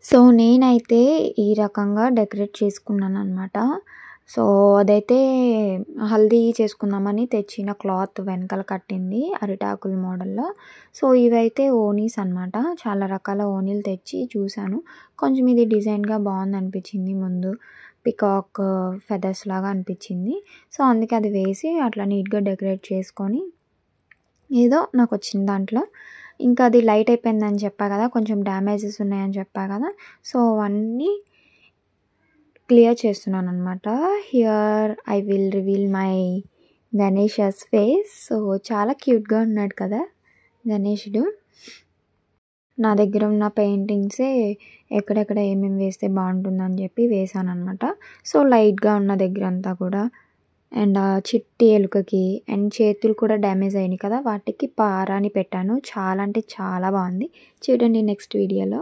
So, నేనైతే ఈ రకంగా డెకరేట్ చేసుకున్నాననమాట. సో, అదైతే హల్దీ చేసుకుందామని తెచ్చిన క్లాత్ వెనకాల కట్టింది అరిటాకుల మోడల్‌లో. సో, ఇవైతే ఓనీస్ అనమాట. చాలా రకాల ఓనీలు తెచ్చి చూశాను. కొంచెం ఇది డిజైన్‌గా బావుందనిపించింది ముందు. పికాక్ ఫెదర్స్ లాగా అనిపించింది. సో, అందుకే అది వేసి అట్లా నీట్‌గా డెకరేట్ చేసుకొని ఏదో నాకొచ్చిన దాంట్లో ఇంకా అది లైట్ అయిపోయిందని చెప్పా కదా! కొంచెం డ్యామేజెస్ ఉన్నాయని చెప్పా కదా! సో, అవన్నీ క్లియర్ చేస్తున్నాననమాట. Here I will reveal my Ganesha's face. So, చాలా క్యూట్‌గా ఉన్నాడు కదా గణేషుడు. నా దగ్గర ఉన్న పెయింటింగ్సే ఎక్కడెక్కడ ఏమేమి వేస్తే బావుంటుందని చెప్పి వేశాననమాట. సో, లైట్‌గా ఉన్న దగ్గరంతా కూడా అండ్ ఆ చిట్టి ఎలుకకి అండ్ చేతులు కూడా డ్యామేజ్ అయినాయి కదా! వాటికి పారాని పెట్టాను. చాలా అంటే చాలా బావుంది. చూడండి నెక్స్ట్ వీడియోలో.